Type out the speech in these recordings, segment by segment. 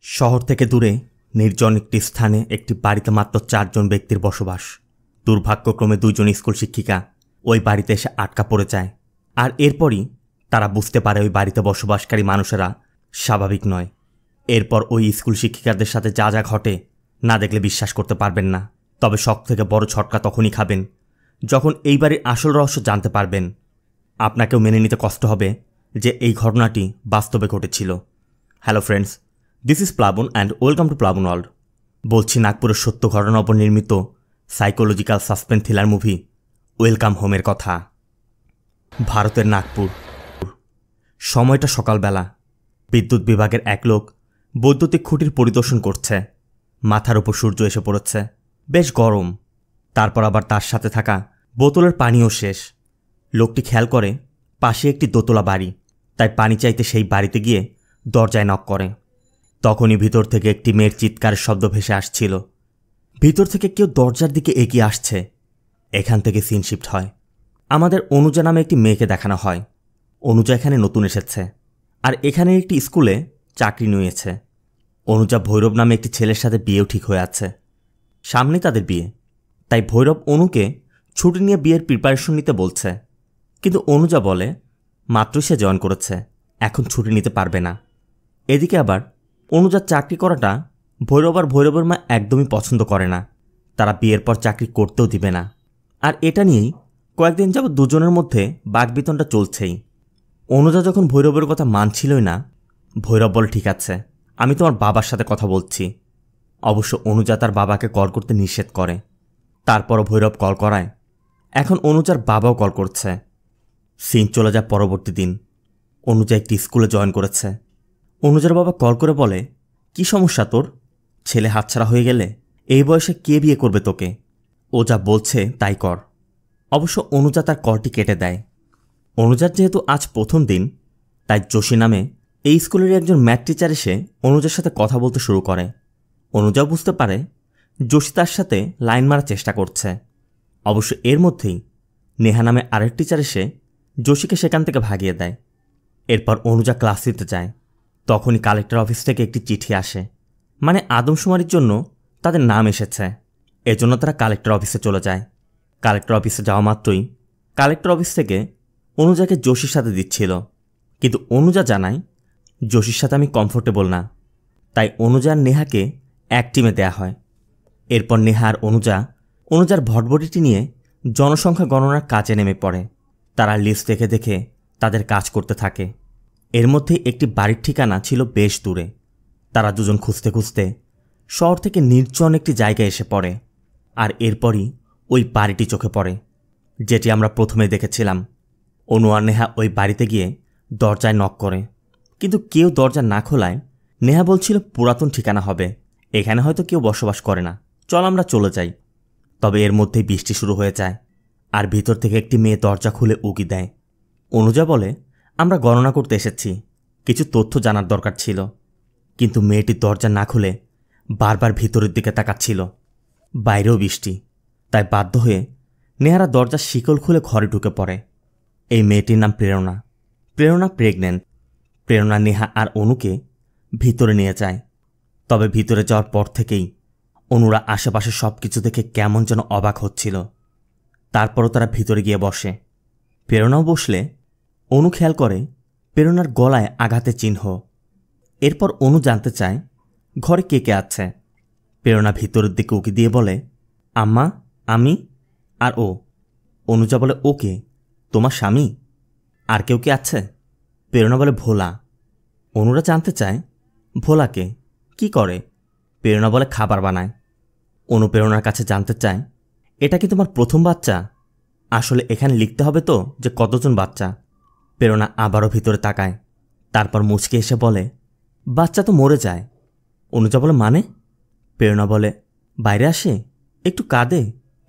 শহর থেকে দূরে নির্জন একটি স্থানে একটি বাড়িতে মাত্র 4 জন ব্যক্তির বসবাস। দুর্ভাগ্যক্রমে 2 জন স্কুল শিক্ষিকা ওই বাড়িতে এসে আটকা পড়ে যায়। আর এরপরই তারা বুঝতে পারে ওই বাড়িতে বসবাসকারী মানুষেরা স্বাভাবিক নয়। এরপর ওই স্কুল শিক্ষিকাদের সাথে যা যা ঘটে না দেখলে বিশ্বাস করতে পারবেন না। তবে সব থেকে বড় ছটকা তখনই খাবেন যখন এই বাড়ির আসল রহস্য জানতে পারবেন। আপনাকেও মেনে নিতে কষ্ট হবে যে এই ঘটনাটি বাস্তবে ঘটেছিল। হ্যালো ফ্রেন্ডস, দিস ইজ প্লাবন অ্যান্ড ওয়েলকাম টু প্লাবন ওয়ার্ল্ড। বলছি নাগপুরের সত্য ঘটনার উপর নির্মিত psychological suspense thriller movie welcome হোমের কথা। ভারতের নাগপুর। সময়টা সকালবেলা। বিদ্যুৎ বিভাগের এক লোক বৈদ্যুতিক খুঁটির পরিদর্শন করছে। মাথার উপর সূর্য এসে পড়েছে, বেশ গরম। তারপর আবার তার সাথে থাকা বোতলের পানিও শেষ। লোকটি খেয়াল করে পাশে একটি দোতলা বাড়ি, তাই পানি চাইতে সেই বাড়িতে গিয়ে দরজায় নক করে। তখনই ভিতর থেকে একটি মেয়ের চিৎকারের শব্দ ভেসে আসছিল। ভিতর থেকে কেউ দরজার দিকে এগিয়ে আসছে। এখান থেকে সিন শিফট হয়। আমাদের অনুজা নামে একটি মেয়েকে দেখানো হয়। অনুজা এখানে নতুন এসেছে আর এখানে একটি স্কুলে চাকরি নিয়েছে। অনুজা ভৈরব নামে একটি ছেলের সাথে বিয়েও ঠিক হয়ে আছে। সামনে তাদের বিয়ে, তাই ভৈরব অনুকে ছুটি নিয়ে বিয়ের প্রিপারেশন নিতে বলছে। কিন্তু অনুজা বলে মাত্রই সে জয়েন করেছে, এখন ছুটি নিতে পারবে না। এদিকে আবার অনুজার চাকরি করাটা ভৈরব আর ভৈরবের মা একদমই পছন্দ করে না। তারা বিয়ের পর চাকরি করতেও দিবে না। আর এটা নিয়েই কয়েকদিন যাবত দুজনের মধ্যে বাকবিতণ্ডা চলছেই। অনুজা যখন ভৈরবের কথা মানছিলই না, ভৈরব বলে ঠিক আছে, আমি তোমার বাবার সাথে কথা বলছি। অবশ্য অনুজা তার বাবাকে কল করতে নিষেধ করে। তারপরও ভৈরব কল করায়। এখন অনুজার বাবাও কল করছে। সিন চলে যায় পরবর্তী দিন। অনুজা একটি স্কুলে জয়েন করেছে। অনুজার বাবা কল করে বলে, কি সমস্যা তোর? ছেলে হাতছাড়া হয়ে গেলে এই বয়সে কে বিয়ে করবে তোকে? ও যা বলছে তাই কর। অবশ্য অনুজা তার কলটি কেটে দেয়। অনুজার যেহেতু আজ প্রথম দিন, তাই যোশী নামে এই স্কুলের একজন ম্যাথ টিচার এসে অনুজার সাথে কথা বলতে শুরু করে। অনুজা বুঝতে পারে যোশী তার সাথে লাইন মারার চেষ্টা করছে। অবশ্য এর মধ্যেই নেহা নামে আরেক টিচার এসে যোশীকে সেখান থেকে ভাগিয়ে দেয়। এরপর অনুজা ক্লাস দিতে যায়। তখনই কালেক্টর অফিস থেকে একটি চিঠি আসে, মানে আদমশুমারির জন্য তাদের নাম এসেছে। এজন্য তারা কালেক্টর অফিসে চলে যায়। কালেক্টর অফিসে যাওয়া মাত্রই কালেক্টর অফিস থেকে অনুজাকে যোশীর সাথে দিচ্ছিল। কিন্তু অনুজা জানায় যোশীর সাথে আমি কমফোর্টেবল না, তাই অনুজা আর নেহাকে এক টিমে দেয়া হয়। এরপর নেহা আর অনুজার ভটভটিটি নিয়ে জনসংখ্যা গণনার কাজে নেমে পড়ে। তারা লিস্ট দেখে দেখে তাদের কাজ করতে থাকে। এর মধ্যে একটি বাড়ির ঠিকানা ছিল বেশ দূরে। তারা দুজন খুঁজতে খুঁজতে শহর থেকে নির্জন একটি জায়গায় এসে পড়ে। আর এরপরই ওই বাড়িটি চোখে পড়ে, যেটি আমরা প্রথমে দেখেছিলাম। অনু আর নেহা ওই বাড়িতে গিয়ে দরজায় নক করে, কিন্তু কেউ দরজা না খোলায় নেহা বলছিল পুরাতন ঠিকানা হবে, এখানে হয়তো কেউ বসবাস করে না, চল আমরা চলে যাই। তবে এর মধ্যেই বৃষ্টি শুরু হয়ে যায় আর ভিতর থেকে একটি মেয়ে দরজা খুলে উকি দেয়। অনুজা বলে, আমরা গণনা করতে এসেছি, কিছু তথ্য জানার দরকার ছিল। কিন্তু মেয়েটি দরজা না খুলে বারবার ভিতরের দিকে তাকাচ্ছিল। বাইরেও বৃষ্টি, তাই বাধ্য হয়ে নেহারা দরজার শিকল খুলে ঘরে ঢুকে পড়ে। এই মেয়েটির নাম প্রেরণা। প্রেরণা প্রেগনেন্ট। প্রেরণা নেহা আর অনুকে ভিতরে নিয়ে যায়। তবে ভিতরে যাওয়ার পর থেকেই অনুরা আশেপাশে সব কিছু দেখে কেমন যেন অবাক হচ্ছিল। তারপরও তারা ভিতরে গিয়ে বসে। প্রেরণাও বসলে অনু খেয়াল করে প্রেরণার গলায় আঘাতের চিহ্ন। এরপর অনু জানতে চায় ঘরে কে কে আছে। প্রেরণা ভিতরের দিকে উকি দিয়ে বলে, আম্মা, আমি আর ও। অনুজা বলে, ওকে, তোমার স্বামী? আর কেউ কে আছে? প্রেরণা বলে, ভোলা। অনুরা জানতে চায় ভোলাকে কি করে? প্রেরণা বলে, খাবার বানায়। অনু প্রেরণার কাছে জানতে চায়, এটা কি তোমার প্রথম বাচ্চা? আসলে এখানে লিখতে হবে তো যে কতজন বাচ্চা। প্রেরণা আবারও ভিতরে তাকায়, তারপর মুচকে এসে বলে, বাচ্চা তো মরে যায়। অনুজা বলে, মানে? প্রেরণা বলে, বাইরে আসে, একটু কাঁদে,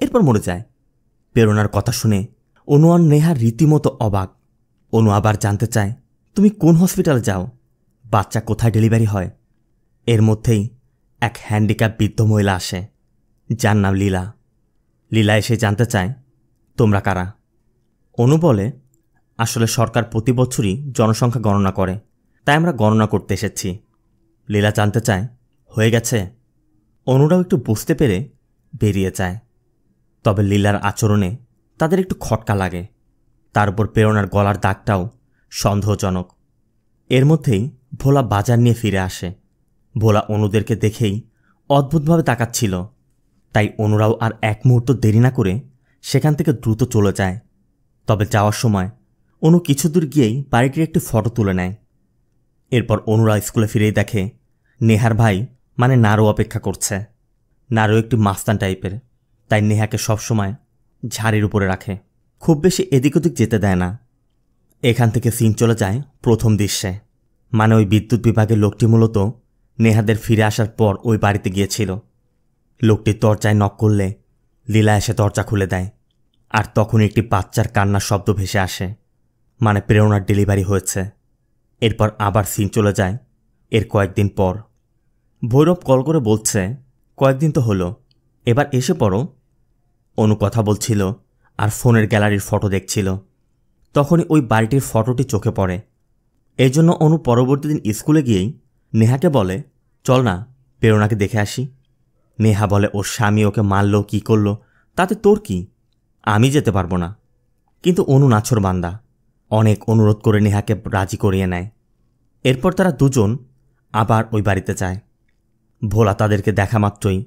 এরপর মরে যায়। প্রেরণার কথা শুনে অনু আর নেহা রীতিমতো অবাক। অনু আবার জানতে চায়, তুমি কোন হসপিটালে যাও? বাচ্চা কোথায় ডেলিভারি হয়? এর মধ্যেই এক হ্যান্ডিক্যাপ বৃদ্ধ মহিলা আসে, যার নাম লীলা। লীলা এসে জানতে চায়, তোমরা কারা? অনু বলে, আসলে সরকার প্রতি বছরই জনসংখ্যা গণনা করে, তাই আমরা গণনা করতে এসেছি। লীলা জানতে চায় হয়ে গেছে। অনুরাও একটু বুঝতে পেরে বেরিয়ে যায়। তবে লীলার আচরণে তাদের একটু খটকা লাগে। তার উপর প্রেরণার গলার দাগটাও সন্দেহজনক। এর মধ্যেই ভোলা বাজার নিয়ে ফিরে আসে। ভোলা অনুদেরকে দেখেই অদ্ভুতভাবে তাকাচ্ছিল। তাই অনুরাও আর এক মুহূর্ত দেরি না করে সেখান থেকে দ্রুত চলে যায়। তবে যাওয়ার সময় অনু কিছু দূর গিয়েই বাড়িটির একটি ফটো তুলে নেয়। এরপর অনুরা স্কুলে ফিরেই দেখে নেহার ভাই মানে নারু অপেক্ষা করছে। নারু একটি মাস্তান টাইপের, তাই নেহাকে সবসময় ঝাড়ির উপরে রাখে, খুব বেশি এদিক ওদিক যেতে দেয় না। এখান থেকে সিন চলে যায় প্রথম দৃশ্যে। মানে ওই বিদ্যুৎ বিভাগের লোকটি মূলত নেহাদের ফিরে আসার পর ওই বাড়িতে গিয়েছিল। লোকটির দরজায় নক করলে লীলা এসে দরজা খুলে দেয়। আর তখন একটি বাচ্চার কান্নার শব্দ ভেসে আসে, মানে প্রেরণার ডেলিভারি হয়েছে। এরপর আবার সিন চলে যায় এর কয়েকদিন পর। ভৈরব কল করে বলছে কয়েকদিন তো হলো, এবার এসে পড়ো। অনু কথা বলছিল আর ফোনের গ্যালারির ফটো দেখছিল। তখনই ওই বাড়িটির ফটোটি চোখে পড়ে। এই জন্য অনু পরবর্তী দিন স্কুলে গিয়েই নেহাকে বলে চল না প্রেরণাকে দেখে আসি। নেহা বলে ওর স্বামী ওকে মারল কি করলো তাতে তোর কি, আমি যেতে পারবো না। কিন্তু অনু নাছর বান্দা, অনেক অনুরোধ করে নেহাকে রাজি করিয়ে নেয়। এরপর তারা দুজন আবার ওই বাড়িতে যায়। ভোলা তাদেরকে দেখা মাত্রই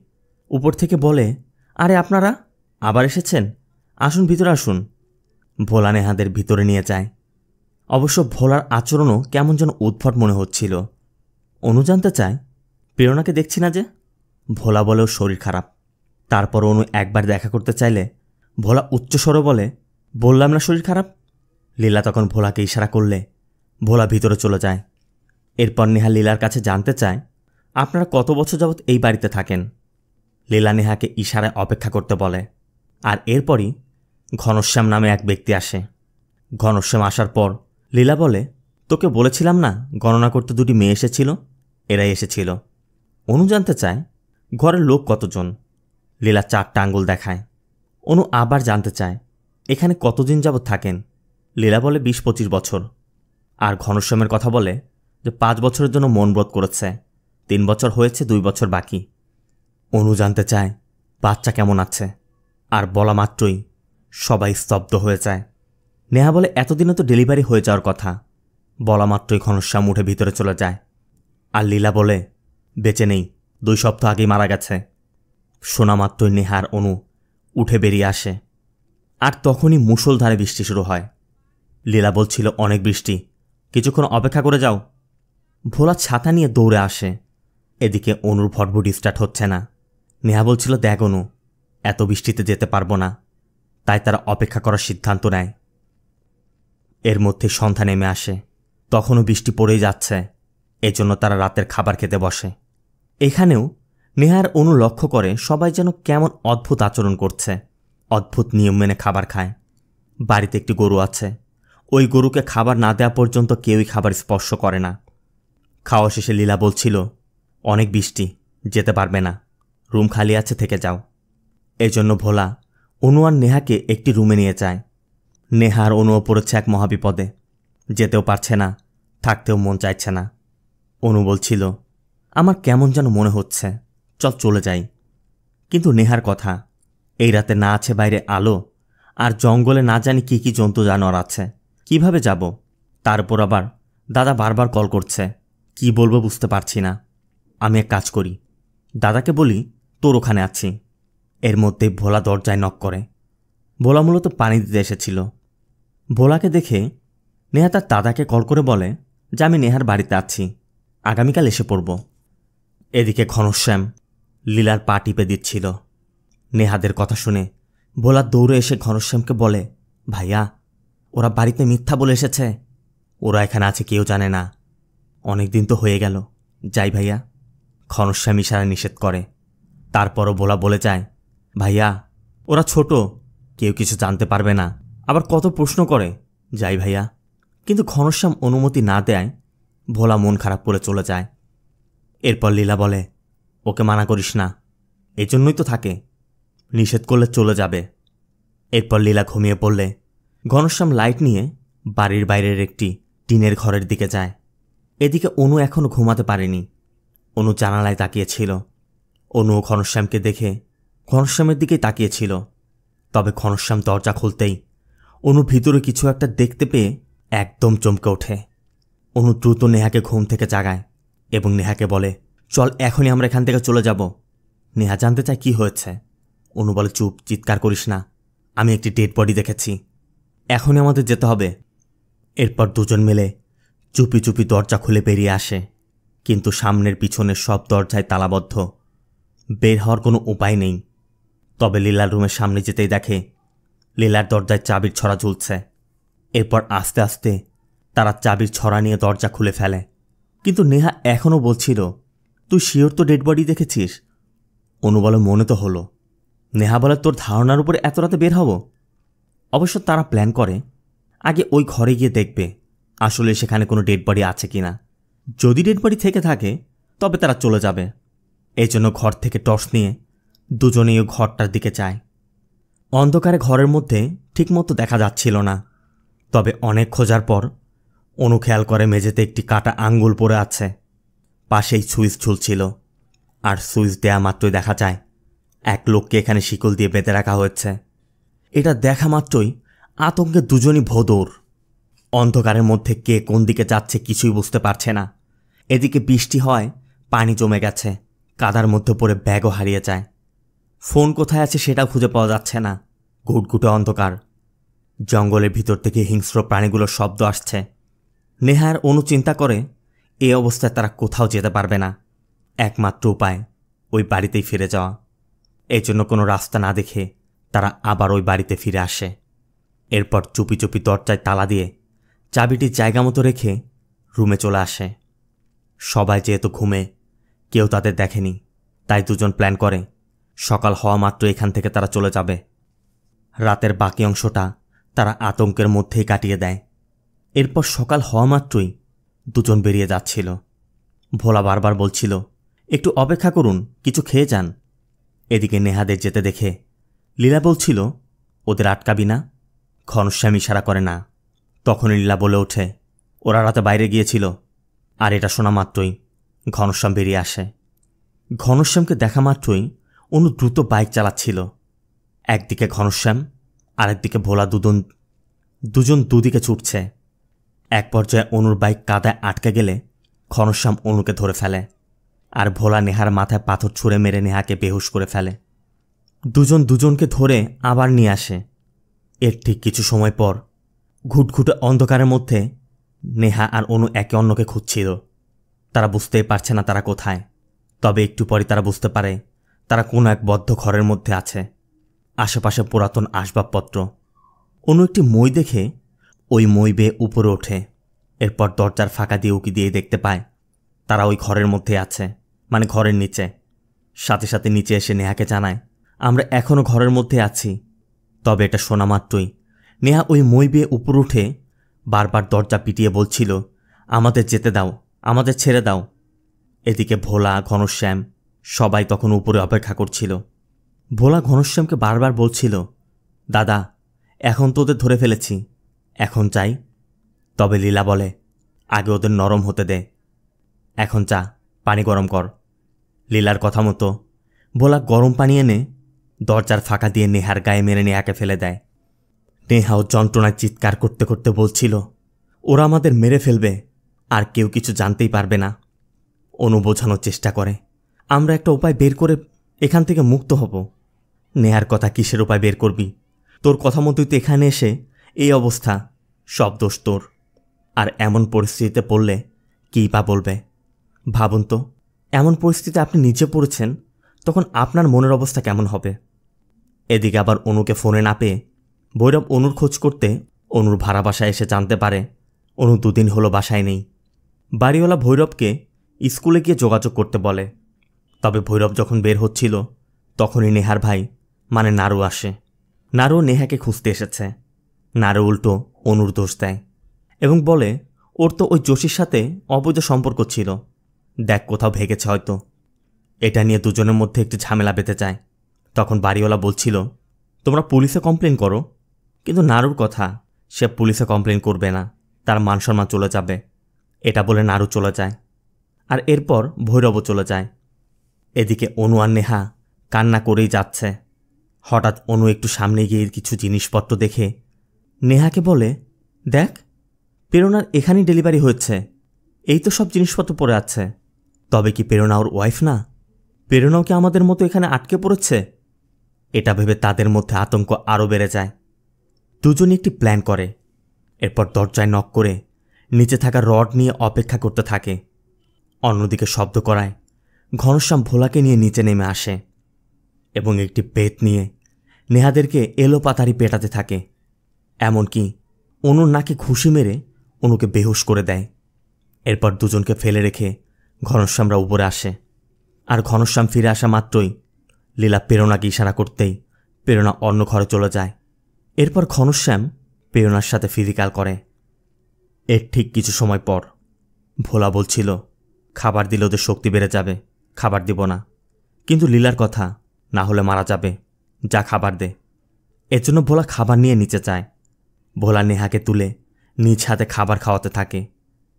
উপর থেকে বলে আরে আপনারা আবার এসেছেন, আসুন ভিতরে আসুন। ভোলা নেহাদের ভিতরে নিয়ে যায়। অবশ্য ভোলার আচরণও কেমন যেন উদ্ভট মনে হচ্ছিল। অনু জানতে চায় প্রেরণাকে দেখছি না যে। ভোলা বলেও শরীর খারাপ। তারপর অনু একবার দেখা করতে চাইলে ভোলা উচ্চস্বরে বলে বললাম না শরীর খারাপ। লীলা তখন ভোলাকে ইশারা করলে ভোলা ভিতরে চলে যায়। এরপর নেহা লীলার কাছে জানতে চায় আপনারা কত বছর যাবৎ এই বাড়িতে থাকেন। লীলা নেহাকে ইশারায় অপেক্ষা করতে বলে। আর এরপরই ঘনশ্যাম নামে এক ব্যক্তি আসে। ঘনশ্যাম আসার পর লীলা বলে তোকে বলেছিলাম না গণনা করতে দুটি মেয়ে এসেছিল, এরাই এসেছিল। অনু জানতে চায় ঘরের লোক কতজন। লীলা 4টা আঙ্গুল দেখায়। অনু আবার জানতে চায় এখানে কতদিন যাবৎ থাকেন। লীলা বলে 20-25 বছর। আর ঘনশ্যামের কথা বলে যে 5 বছরের জন্য মনব্রত করেছে, 3 বছর হয়েছে, 2 বছর বাকি। অনু জানতে চায় বাচ্চা কেমন আছে। আর বলা মাত্রই সবাই স্তব্ধ হয়ে যায়। নেহা বলে এতদিনে তো ডেলিভারি হয়ে যাওয়ার কথা। বলা মাত্রই ঘনশ্যাম উঠে ভিতরে চলে যায়। আর লীলা বলে বেঁচে নেই, 2 সপ্তাহ আগেই মারা গেছে। শোনা মাত্রই নেহার অনু উঠে বেরিয়ে আসে। আর তখনই মুষলধারে বৃষ্টি শুরু হয়। লীলা বলছিল অনেক বৃষ্টি, কিছুক্ষণ অপেক্ষা করে যাও। ভোলা ছাতা নিয়ে দৌড়ে আসে। এদিকে অনুর ভটভটি স্টার্ট হচ্ছে না। নেহা বলছিল দেখ অনু, এত বৃষ্টিতে যেতে পারবো না। তাই তারা অপেক্ষা করার সিদ্ধান্ত নেয়। এর মধ্যে সন্ধ্যা নেমে আসে। তখনও বৃষ্টি পড়েই যাচ্ছে। এজন্য তারা রাতের খাবার খেতে বসে। এখানেও নেহার অনু লক্ষ্য করে সবাই যেন কেমন অদ্ভুত আচরণ করছে, অদ্ভুত নিয়ম মেনে খাবার খায়। বাড়িতে একটি গরু আছে। ওই গরুকে খাবার না দেওয়া পর্যন্ত কেউই খাবার স্পর্শ করে না। খাওয়া শেষে লীলা বলছিল অনেক বৃষ্টি, যেতে পারবে না, রুম খালি আছে, থেকে যাও। এজন্য ভোলা অনু আর নেহাকে একটি রুমে নিয়ে যায়। নেহা আর অনুও পড়েছে এক মহাবিপদে, যেতেও পারছে না, থাকতেও মন চাইছে না। অনু বলছিল আমার কেমন যেন মনে হচ্ছে, চল চলে যাই। কিন্তু নেহার কথা, এই রাতে না আছে বাইরে আলো, আর জঙ্গলে না জানি কি কি জন্তু জানোয়ার আছে, কিভাবে যাব? তারপর আবার দাদা বারবার কল করছে, কি বলবো বুঝতে পারছি না। আমি এক কাজ করি, দাদাকে বলি তোর ওখানে আছি। এর মধ্যে ভোলা দরজায় নক করে। ভোলা মূলত পানি দিতে এসেছিল। ভোলাকে দেখে নেহা তার দাদাকে কল করে বলে যে আমি নেহার বাড়িতে আছি, আগামীকাল এসে পড়ব। এদিকে ঘনশ্যাম লীলার পা টিপে দিচ্ছিল। নেহাদের কথা শুনে ভোলা দৌড়ে এসে ঘনশ্যামকে বলে ভাইয়া, ওরা বাড়িতে মিথ্যা বলে এসেছে, ওরা এখানে আছে কেউ জানে না। অনেক দিন তো হয়ে গেল, যাই ভাইয়া। ঘনশ্যাম ইশারা নিষেধ করে। তারপরও ভোলা বলে যায় ভাইয়া, ওরা ছোট, কেউ কিছু জানতে পারবে না, আবার কত প্রশ্ন করে, যাই ভাইয়া। কিন্তু ঘনশ্যাম অনুমতি না দেয় ভোলা মন খারাপ করে চলে যায়। এরপর লীলা বলে ওকে মানা করিস না, এজন্যই তো থাকে, নিষেধ করলে চলে যাবে। এরপর লীলা ঘুমিয়ে পড়লে ঘনশ্যাম লাইট নিয়ে বাড়ির বাইরের একটি টিনের ঘরের দিকে যায়। এদিকে অনু এখনও ঘুমাতে পারেনি। অনু জানালায় তাকিয়েছিল। অনু ঘনশ্যামকে দেখে ঘনশ্যামের দিকেই তাকিয়েছিল। তবে ঘনশ্যাম দরজা খুলতেই অনু ভিতরে কিছু একটা দেখতে পেয়ে একদম চমকে ওঠে। অনু দ্রুত নেহাকে ঘুম থেকে জাগায় এবং নেহাকে বলে, চল এখনই আমরা এখান থেকে চলে যাব। নেহা জানতে চায় কি হয়েছে। অনু বলে, চুপ, চিৎকার করিস না, আমি একটি ডেড বডি দেখেছি, এখনই আমাদের যেতে হবে। এরপর দুজন মিলে চুপি চুপি দরজা খুলে বেরিয়ে আসে, কিন্তু সামনের পিছনের সব দরজায় তালাবদ্ধ। বের হওয়ার কোনো উপায় নেই। তবে লীলার রুমের সামনে যেতেই দেখে লীলার দরজায় চাবির ছড়া ঝুলছে। এরপর আস্তে আস্তে তারা চাবির ছড়া নিয়ে দরজা খুলে ফেলে। কিন্তু নেহা এখনও বলছিল, তুই শিওর তো ডেড বডি দেখেছিস? অনু বলে, মনে তো হলো। নেহা বলে, তোর ধারণার উপরে এত রাতে বের হব? অবশ্য তারা প্ল্যান করে আগে ওই ঘরে গিয়ে দেখবে আসলে সেখানে কোনো ডেড বডি আছে কিনা। যদি ডেড বডি থেকে থাকে তবে তারা চলে যাবে। এই জন্য ঘর থেকে টর্চ নিয়ে দুজনেই ওই ঘরটার দিকে যায়। অন্ধকারে ঘরের মধ্যে ঠিকমতো দেখা যাচ্ছিল না। তবে অনেক খোঁজার পর অনু খেয়াল করে মেঝেতে একটি কাটা আঙ্গুল পড়ে আছে। পাশেই সুইচ ঝুলছিল, আর সুইচ দেয়া মাত্রই দেখা যায় এক লোককে এখানে শিকল দিয়ে বেঁধে রাখা হয়েছে। এটা দেখা মাত্রই আতঙ্কে দুজনই ভোঁদৌড়। অন্ধকারের মধ্যে কে কোন দিকে যাচ্ছে কিছুই বুঝতে পারছে না। এদিকে বৃষ্টি হয়, পানি জমে গেছে, কাদার মধ্যে পড়ে ব্যাগও হারিয়ে যায়। ফোন কোথায় আছে সেটাও খুঁজে পাওয়া যাচ্ছে না। ঘুটঘুটে অন্ধকার। জঙ্গলের ভিতর থেকে হিংস্র প্রাণীগুলোর শব্দ আসছে। নেহার অনু চিন্তা করে এই অবস্থায় তারা কোথাও যেতে পারবে না। একমাত্র উপায় ওই বাড়িতেই ফিরে যাওয়া। এই জন্য কোনো রাস্তা না দেখে তারা আবার ওই বাড়িতে ফিরে আসে। এরপর চুপি চুপি দরজায় তালা দিয়ে চাবিটি জায়গা মতো রেখে রুমে চলে আসে। সবাই যেহেতু ঘুমে, কেউ তাদের দেখেনি, তাই দুজন প্ল্যান করে সকাল হওয়া মাত্র এখান থেকে তারা চলে যাবে। রাতের বাকি অংশটা তারা আতঙ্কের মধ্যেই কাটিয়ে দেয়। এরপর সকাল হওয়া মাত্রই দুজন বেরিয়ে যাচ্ছিল। ভোলা বারবার বলছিল, একটু অপেক্ষা করুন, কিছু খেয়ে যান। এদিকে নেহাদের যেতে দেখে লীলা বলছিল, ওদের আটকাবি না? ঘনশ্যাম ইশারা করে না। তখনই লীলা বলে ওঠে, ওরা রাতে বাইরে গিয়েছিল। আর এটা শোনা মাত্রই ঘনশ্যাম বেরিয়ে আসে। ঘনশ্যামকে দেখা মাত্রই অনু দ্রুত বাইক চালাচ্ছিল। একদিকে ঘনশ্যাম, আরেকদিকে ভোলা, দুজন দুদিকে ছুটছে। এক পর্যায়ে অনুর বাইক কাদায় আটকে গেলে ঘনশ্যাম অনুকে ধরে ফেলে, আর ভোলা নেহার মাথায় পাথর ছুঁড়ে মেরে নেহাকে বেহুশ করে ফেলে। দুজনকে ধরে আবার নিয়ে আসে। এর ঠিক কিছু সময় পর ঘুটঘুটে অন্ধকারের মধ্যে নেহা আর অনু একে অন্যকে খুঁজছিল। তারা বুঝতেই পারছে না তারা কোথায়। তবে একটু পরই তারা বুঝতে পারে তারা কোনো এক বদ্ধ ঘরের মধ্যে আছে। আশেপাশে পুরাতন আসবাবপত্র। অনু একটি মই দেখে ওই মই বেয়ে উপরে ওঠে। এরপর দরজার ফাঁকা দিয়ে উকি দিয়ে দেখতে পায় তারা ওই ঘরের মধ্যে আছে, মানে ঘরের নিচে। সাথে সাথে নিচে এসে নেহাকে জানায়, আমরা এখনও ঘরের মধ্যে আছি। তবে এটা শোনা মাত্রই নেহা ওই মই বেয়ে উপরে উঠে বারবার দরজা পিটিয়ে বলছিল, আমাদের যেতে দাও, আমাদের ছেড়ে দাও। এদিকে ভোলা, ঘনশ্যাম সবাই তখন উপরে অপেক্ষা করছিল। ভোলা ঘনশ্যামকে বারবার বলছিল, দাদা, এখন তো ওদের ধরে ফেলেছি, এখন চাই। তবে লীলা বলে, আগে ওদের নরম হতে দে, এখন চা, পানি গরম কর। লীলার কথা মতো ভোলা গরম পানি এনে দরজার ফাঁকা দিয়ে নেহার গায়ে মেরে নেহাকে ফেলে দেয়। নেহাও যন্ত্রণায় চিৎকার করতে করতে বলছিল, ওরা আমাদের মেরে ফেলবে, আর কেউ কিছু জানতেই পারবে না। অনু বোঝানোর চেষ্টা করে, আমরা একটা উপায় বের করে এখান থেকে মুক্ত হব। নেহার কথা কিসের উপায় বের করবি? তোর কথা মতোই তো এখানে এসে এই অবস্থা, সব দোষ তোর। আর এমন পরিস্থিতিতে পড়লে কী বা বলবে? ভাবুন তো, এমন পরিস্থিতিতে আপনি নিজে পড়েছেন, তখন আপনার মনের অবস্থা কেমন হবে? এদিকে আবার অনুকে ফোনে না পেয়ে ভৈরব অনুর খোঁজ করতে অনুর ভাড়া বাসায় এসে জানতে পারে অনু 2 দিন হলো বাসায় নেই। বাড়িওয়ালা ভৈরবকে স্কুলে গিয়ে যোগাযোগ করতে বলে। তবে ভৈরব যখন বের হচ্ছিল তখনই নেহার ভাই মানে নারু আসে। নারু নেহাকে খুঁজতে এসেছে। নারু উল্টো অনুর দোষ দেয় এবং বলে, ওর তো ওই জোশীর সাথে অবৈধ সম্পর্ক ছিল, দেখ কোথাও ভেগেছে হয়তো। এটা নিয়ে দুজনের মধ্যে একটু ঝামেলা বেঁধে যায়। তখন বাড়িওয়ালা বলছিল, তোমরা পুলিশে কমপ্লেন করো। কিন্তু নারুর কথা, সে পুলিশে কমপ্লেন করবে না, তার মান সম্মান চলে যাবে। এটা বলে নারু চলে যায়। আর এরপর ভৈরবও চলে যায়। এদিকে অনু আর নেহা কান্না করেই যাচ্ছে। হঠাৎ অনু একটু সামনে গিয়ে কিছু জিনিসপত্র দেখে নেহাকে বলে, দেখ, প্রেরণার এখানেই ডেলিভারি হয়েছে, এই তো সব জিনিসপত্র পড়ে আছে। তবে কি প্রেরণা ওর ওয়াইফ না? প্রেরণাও কি আমাদের মতো এখানে আটকে পড়েছে? এটা ভেবে তাদের মধ্যে আতঙ্ক আরও বেড়ে যায়। দুজনে একটি প্ল্যান করে। এরপর দরজায় নক করে নিচে থাকা রড নিয়ে অপেক্ষা করতে থাকে। অন্যদিকে শব্দ করায় ঘনশ্যাম ভোলাকে নিয়ে নিচে নেমে আসে এবং একটি বেত নিয়ে নেহাদেরকে এলোপাতাড়ি পেটাতে থাকে। এমনকি অনুর নাকে ঘুষি মেরে অনুকে বেহুশ করে দেয়। এরপর দুজনকে ফেলে রেখে ঘনশ্যামরা উপরে আসে। আর ঘনশ্যাম ফিরে আসা মাত্রই লীলা প্রেরণাকে ইশারা করতেই প্রেরণা অন্য ঘরে চলে যায়। এরপর ঘনশ্যাম প্রেরণার সাথে ফিজিক্যাল করে। এর ঠিক কিছু সময় পর ভোলা বলছিল, খাবার দিলে ওদের শক্তি বেড়ে যাবে, খাবার দিব না। কিন্তু লীলার কথা, না হলে মারা যাবে, যা খাবার দে। এর জন্য ভোলা খাবার নিয়ে নিচে যায়। ভোলা নেহাকে তুলে নিজ হাতে খাবার খাওয়াতে থাকে।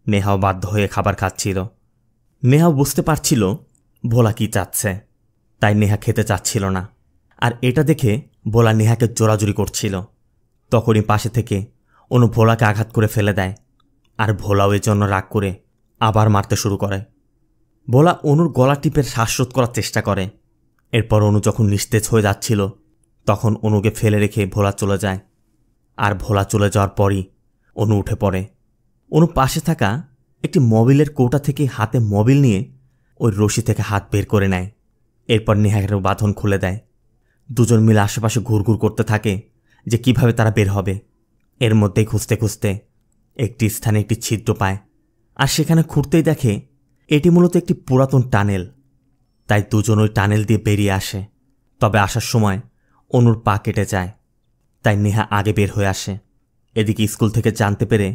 নেহাও বাধ্য হয়ে খাবার খাচ্ছিল। নেহাও বুঝতে পারছিল ভোলা কি চাচ্ছে, তাই নেহা খেতে চাচ্ছিল না। আর এটা দেখে ভোলা নেহাকে জোরাজুরি করছিল। তখনই পাশে থেকে অনু ভোলাকে আঘাত করে ফেলে দেয়। আর ভোলাও এর জন্য রাগ করে আবার মারতে শুরু করে। ভোলা অনুর গলা টিপে শ্বাসরোধ করার চেষ্টা করে। এরপর অনু যখন নিস্তেজ হয়ে যাচ্ছিল তখন অনুকে ফেলে রেখে ভোলা চলে যায়। আর ভোলা চলে যাওয়ার পরই অনু উঠে পড়ে। অনু পাশে থাকা একটি মোবিলের কৌটা থেকে হাতে মোবিল নিয়ে ওই রশি থেকে হাত বের করে নেয়। এরপর নেহার বাঁধন খুলে দেয়। দুজন মিলে আশেপাশে ঘুরঘুর করতে থাকে যে কিভাবে তারা বের হবে। এর মধ্যেই খুঁজতে খুঁজতে একটি স্থানে একটি ছিদ্র পায়। আর সেখানে খুঁড়তেই দেখে এটি মূলত একটি পুরাতন টানেল। তাই দুজন ওই টানেল দিয়ে বেরিয়ে আসে। তবে আসার সময় অনুর পা কেটে যায়, তাই নেহা আগে বের হয়ে আসে। এদিকে স্কুল থেকে জানতে পেরে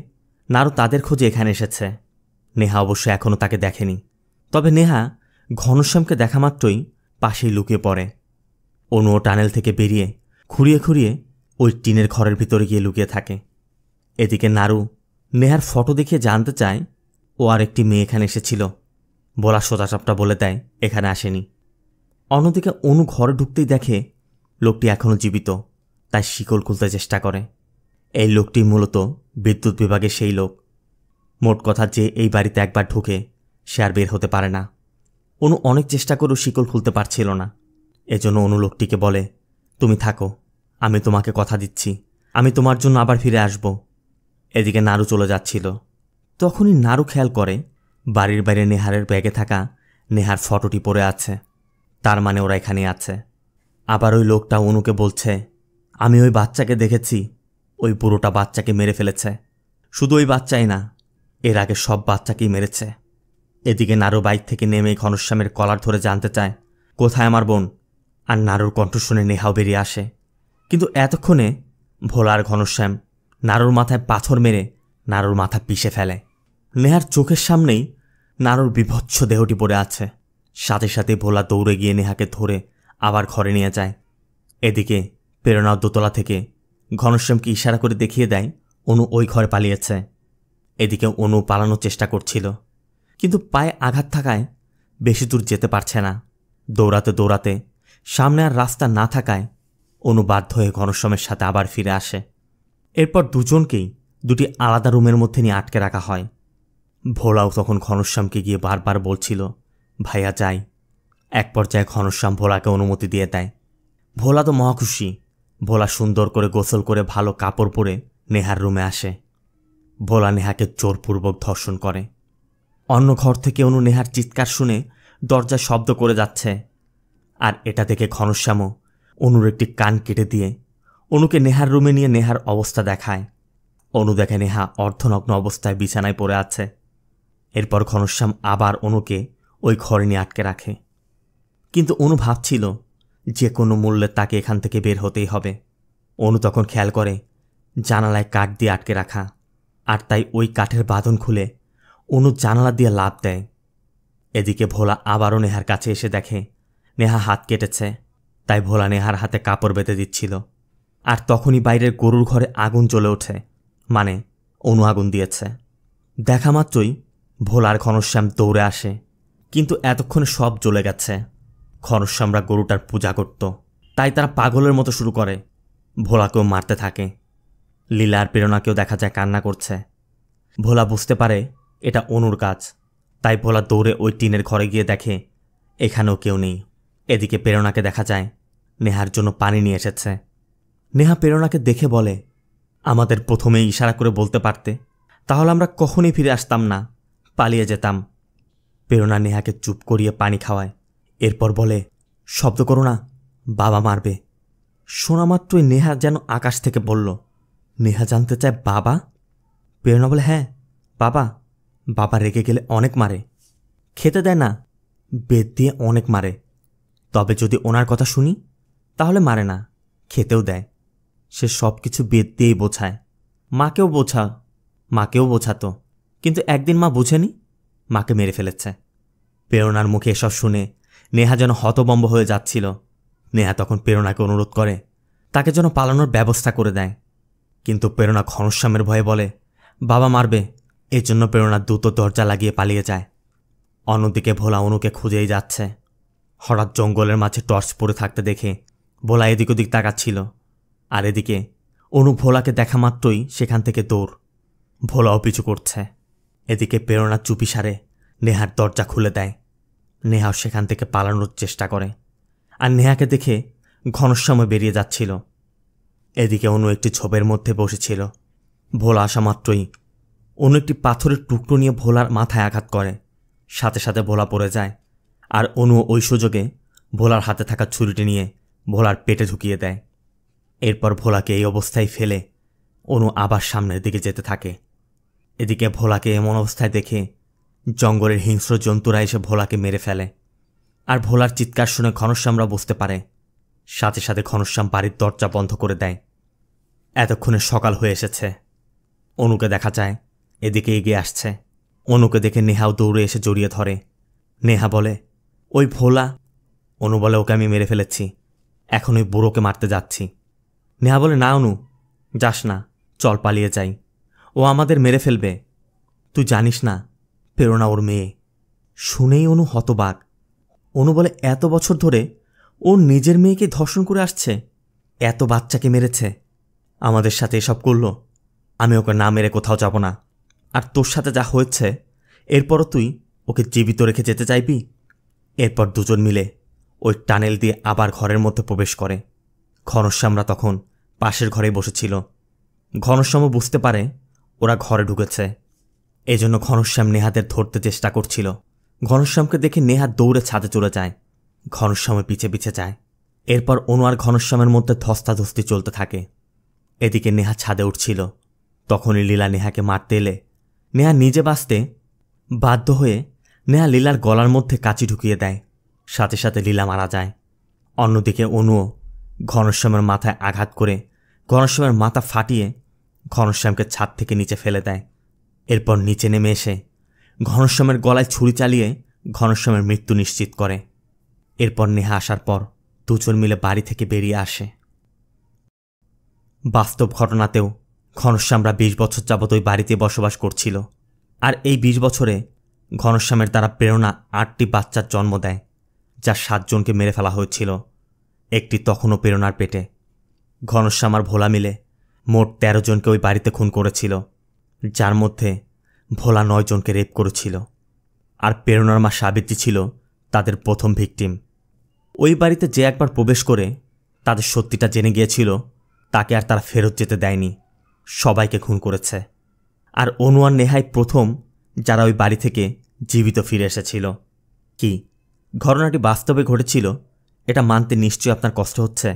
নারু তাদের খোঁজে এখানে এসেছে। নেহা অবশ্য এখনও তাকে দেখেনি। তবে নেহা ঘনশ্যামকে দেখা মাত্রই পাশেই লুকিয়ে পড়ে। অনুও টানেল থেকে বেরিয়ে খুঁড়িয়ে খুঁড়িয়ে ওই টিনের ঘরের ভিতরে গিয়ে লুকিয়ে থাকে। এদিকে নারু নেহার ফটো দেখিয়ে জানতে চায় ও আর একটি মেয়ে এখানে এসেছিল। বলা সোজাসাপটা বলে দেয় এখানে আসেনি। অন্যদিকে অনু ঘরে ঢুকতেই দেখে লোকটি এখনও জীবিত, তাই শিকল খুলতে চেষ্টা করে। এই লোকটি মূলত বিদ্যুৎ বিভাগের সেই লোক। মোট কথা, যে এই বাড়িতে একবার ঢুকে সে আর বের হতে পারে না। অনু অনেক চেষ্টা করেও শিকল খুলতে পারছিল না। এজন্য অনু লোকটিকে বলে, তুমি থাকো, আমি তোমাকে কথা দিচ্ছি, আমি তোমার জন্য আবার ফিরে আসব। এদিকে নারু চলে যাচ্ছিল। তখনই নারু খেয়াল করে বাড়ির বাইরে নেহারের ব্যাগে থাকা নেহার ফটোটি পড়ে আছে। তার মানে ওরা এখানে আছে। আবার ওই লোকটা অনুকে বলছে, আমি ওই বাচ্চাকে দেখেছি, ওই পুরোটা বাচ্চাকে মেরে ফেলেছে। শুধু ওই বাচ্চাই না, এর আগে সব বাচ্চাকেই মেরেছে। এদিকে নারু বাইক থেকে নেমে ঘনশ্যামের কলার ধরে জানতে চায়, কোথায় আমার বোন? আর নারুর কণ্ঠ শুনে নেহাও বেরিয়ে আসে। কিন্তু এতক্ষণে ভোলা আর ঘনশ্যাম নারুর মাথায় পাথর মেরে নারুর মাথা পিষে ফেলে। নেহার চোখের সামনেই নারুর বিভৎস দেহটি পড়ে আছে। সাথে সাথে ভোলা দৌড়ে গিয়ে নেহাকে ধরে আবার ঘরে নিয়ে যায়। এদিকে প্রেরণার দোতলা থেকে ঘনশ্যামকে ইশারা করে দেখিয়ে দেয় অনু ওই ঘরে পালিয়েছে। এদিকে অনু পালানোর চেষ্টা করছিল, কিন্তু পায়ে আঘাত থাকায় বেশি দূর যেতে পারছে না। দৌড়াতে দৌড়াতে সামনে আর রাস্তা না থাকায় অনু বাধ্য হয়ে ঘনশ্যামের সাথে আবার ফিরে আসে। এরপর দুজনকেই দুটি আলাদা রুমের মধ্যে নিয়ে আটকে রাখা হয়। ভোলাও তখন ঘনশ্যামকে গিয়ে বারবার বলছিল, ভাইয়া যাই। এক পর্যায়ে ঘনশ্যাম ভোলাকে অনুমতি দিয়ে দেয়। ভোলা তো মহাখুশি। ভোলা সুন্দর করে গোসল করে ভালো কাপড় পরে নেহার রুমে আসে। ভোলা নেহাকে জোরপূর্বক ধর্ষণ করে। অন্য ঘর থেকে অনু নেহার চিৎকার শুনে দরজায় শব্দ করে যাচ্ছে। আর এটা দেখে ঘনশ্যামও অনুর একটি কান কেটে দিয়ে অনুকে নেহার রুমে নিয়ে নেহার অবস্থা দেখায়। অনু দেখে নেহা অর্ধনগ্ন অবস্থায় বিছানায় পড়ে আছে। এরপর ঘনশ্যাম আবার অনুকে ওই ঘরে নিয়ে আটকে রাখে। কিন্তু অনু ভাবছিল যে কোনো মূল্যে তাকে এখান থেকে বের হতেই হবে। অনু তখন খেয়াল করে জানালায় কাঠ দিয়ে আটকে রাখা, আর তাই ওই কাঠের বাঁধন খুলে অনু জানালা দিয়ে লাফ দেয়। এদিকে ভোলা আবারও নেহার কাছে এসে দেখে নেহা হাত কেটেছে, তাই ভোলা নেহার হাতে কাপড় বেঁধে দিচ্ছিল। আর তখনই বাইরের গরুর ঘরে আগুন জ্বলে ওঠে, মানে অনু আগুন দিয়েছে। দেখা মাত্রই ভোলার ঘনশ্যাম দৌড়ে আসে কিন্তু এতক্ষণে সব জ্বলে গেছে। ঘনশ্যামরা গরুটার পূজা করত, তাই তারা পাগলের মতো শুরু করে। ভোলাকেও মারতে থাকে। লীলা আর প্রেরণাকেও দেখা যায় কান্না করছে। ভোলা বুঝতে পারে এটা অনুর কাজ, তাই ভোলা দৌড়ে ওই টিনের ঘরে গিয়ে দেখে এখানেও কেউ নেই। এদিকে প্রেরণাকে দেখা যায় নেহার জন্য পানি নিয়ে এসেছে। নেহা প্রেরণাকে দেখে বলে, আমাদের প্রথমেই ইশারা করে বলতে পারতে, তাহলে আমরা কখনই ফিরে আসতাম না, পালিয়ে যেতাম। প্রেরণা নেহাকে চুপ করিয়ে পানি খাওয়ায়, এরপর বলে, শব্দ করো না, বাবা মারবে। শোনা মাত্রই নেহা যেন আকাশ থেকে বলল। নেহা জানতে চায় বাবা? প্রেরণা বলে, হ্যাঁ বাবা। বাবা রেগে গেলে অনেক মারে, খেতে দেয় না, বেত দিয়ে অনেক মারে। তবে যদি ওনার কথা শুনি তাহলে মারে না, খেতেও দেয়। সে সব কিছু বেত দিয়েই বোঝায়। মাকেও বোঝাতো, কিন্তু একদিন মা বুঝেনি, মাকে মেরে ফেলেছে। প্রেরণার মুখে এসব শুনে নেহা যেন হতবম্ব হয়ে যাচ্ছিল। নেহা তখন প্রেরণাকে অনুরোধ করে তাকে যেন পালানোর ব্যবস্থা করে দেয়, কিন্তু প্রেরণা ঘনশ্যামের ভয়ে বলে বাবা মারবে। এর জন্য প্রেরণা দ্রুত দরজা লাগিয়ে পালিয়ে যায়। অন্যদিকে ভোলা অনুকে খুঁজেই যাচ্ছে। হঠাৎ জঙ্গলের মাঝে টর্চ পড়ে থাকতে দেখে ভোলা এদিক ওদিক তাকাচ্ছিল। আর এদিকে অনু ভোলাকে দেখা মাত্রই সেখান থেকে দৌড়। ভোলাও পিছু করছে। এদিকে প্রেরণা চুপি সারে নেহার দরজা খুলে দেয়। নেহাও সেখান থেকে পালানোর চেষ্টা করে, আর নেহাকে দেখে ঘনশ্যামও বেরিয়ে যাচ্ছিল। এদিকে অনু একটি ঝোপের মধ্যে বসেছিল। ভোলা আসা মাত্রই অনু একটি পাথরের টুকরো নিয়ে ভোলার মাথায় আঘাত করে। সাথে সাথে ভোলা পড়ে যায়, আর অনু ওই সুযোগে ভোলার হাতে থাকা ছুরিটি নিয়ে ভোলার পেটে ঢুকিয়ে দেয়। এরপর ভোলাকে এই অবস্থায় ফেলে অনু আবার সামনের দিকে যেতে থাকে। এদিকে ভোলাকে এমন অবস্থায় দেখে জঙ্গলের হিংস্র জন্তুরা এসে ভোলাকে মেরে ফেলে। আর ভোলার চিৎকার শুনে ঘনশ্যামরা বুঝতে পারে। সাথে সাথে ঘনশ্যাম বাড়ির দরজা বন্ধ করে দেয়। এতক্ষণে সকাল হয়ে এসেছে। অনুকে দেখা যায় এদিকে এগিয়ে আসছে। অনুকে দেখে নেহাও দৌড়ে এসে জড়িয়ে ধরে। নেহা বলে, ওই ভোলা। অনু বলে, ওকে আমি মেরে ফেলেছি, এখন ওই বুড়োকে মারতে যাচ্ছি। নেহা বলে, না অনু, যাস না, চল পালিয়ে যাই, ও আমাদের মেরে ফেলবে। তুই জানিস না প্রেরণা ওর মেয়ে। শুনেই অনু হতবাক। অনু বলে, এত বছর ধরে ও নিজের মেয়েকে ধর্ষণ করে আসছে, এত বাচ্চাকে মেরেছে, আমাদের সাথে এসব করলো। আমি ওকে না মেরে কোথাও যাব না। আর তোর সাথে যা হয়েছে, এরপরও তুই ওকে জীবিত রেখে যেতে চাইবি? এরপর দুজন মিলে ওই টানেল দিয়ে আবার ঘরের মধ্যে প্রবেশ করে। ঘনশ্যামরা তখন পাশের ঘরেই বসেছিল। ঘনশ্যামও বুঝতে পারে ওরা ঘরে ঢুকেছে। এজন্য ঘনশ্যাম নেহাদের ধরতে চেষ্টা করছিল। ঘনশ্যামকে দেখে নেহা দৌড়ে ছাদে চলে যায়। ঘনশ্যামের পিছে পিছে যায়। এরপর অনু আর ঘনশ্যামের মধ্যে ধস্তাধস্তি চলতে থাকে। এদিকে নেহা ছাদে উঠছিল। তখনই লীলা নেহাকে মারতে এলে নেহা নিজে বাঁচতে বাধ্য হয়ে নেহা লীলার গলার মধ্যে কাঁচি ঢুকিয়ে দেয়। সাথে সাথে লীলা মারা যায়। অন্যদিকে অনুও ঘনশ্যামের মাথায় আঘাত করে ঘনশ্যামের মাথা ফাটিয়ে ঘনশ্যামকে ছাদ থেকে নিচে ফেলে দেয়। এরপর নিচে নেমে এসে ঘনশ্যামের গলায় ছুরি চালিয়ে ঘনশ্যামের মৃত্যু নিশ্চিত করে। এরপর নেহা আসার পর দুজন মিলে বাড়ি থেকে বেরিয়ে আসে। বাস্তব ঘটনাতেও ঘনশ্যামরা 20 বছর যাবত ওই বাড়িতে বসবাস করছিল। আর এই 20 বছরে ঘনশ্যামের দ্বারা প্রেরণা 8টি বাচ্চার জন্ম দেয়, যা 7 জনকে মেরে ফেলা হয়েছিল। একটি তখনও প্রেরণার পেটে। ঘনশ্যাম আর ভোলা মিলে মোট 13 জনকে ওই বাড়িতে খুন করেছিল, যার মধ্যে ভোলা 9 জনকে রেপ করেছিল। আর প্রেরণার মা সাবিত্রী ছিল তাদের প্রথম ভিকটিম। ওই বাড়িতে যে একবার প্রবেশ করে তাদের সত্যিটা জেনে গিয়েছিল, তাকে আর তারা ফেরত যেতে দেয়নি, সবাইকে খুন করেছে। আর অনু আর নেহাই প্রথম যারা ওই বাড়ি থেকে জীবিত ফিরে এসেছিল। কি ঘটনাটি বাস্তবে ঘটেছিল এটা মানতে নিশ্চয়ই আপনার কষ্ট হচ্ছে।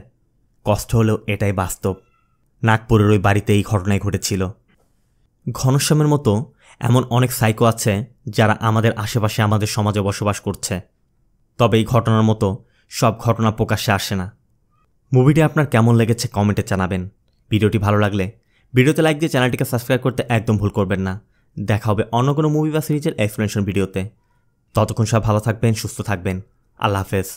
কষ্ট হলেও এটাই বাস্তব। নাগপুরের ওই বাড়িতে এই ঘটনাই ঘটেছিল। ঘনশ্যামের মতো এমন অনেক সাইকো আছে যারা আমাদের আশেপাশে আমাদের সমাজে বসবাস করছে। তবে এই ঘটনার মতো সব ঘটনা প্রকাশ্যে আসে না। মুভিটি আপনার কেমন লেগেছে কমেন্টে জানাবেন। ভিডিওটি ভালো লাগলে ভিডিওতে লাইক দিয়ে চ্যানেলটিকে সাবস্ক্রাইব করতে একদম ভুল করবেন না। দেখা হবে অন্য কোনো মুভি বা সিরিজের এক্সপ্লেনেশন ভিডিওতে। ততক্ষণ সব ভালো থাকবেন, সুস্থ থাকবেন। আল্লাহ হাফেজ।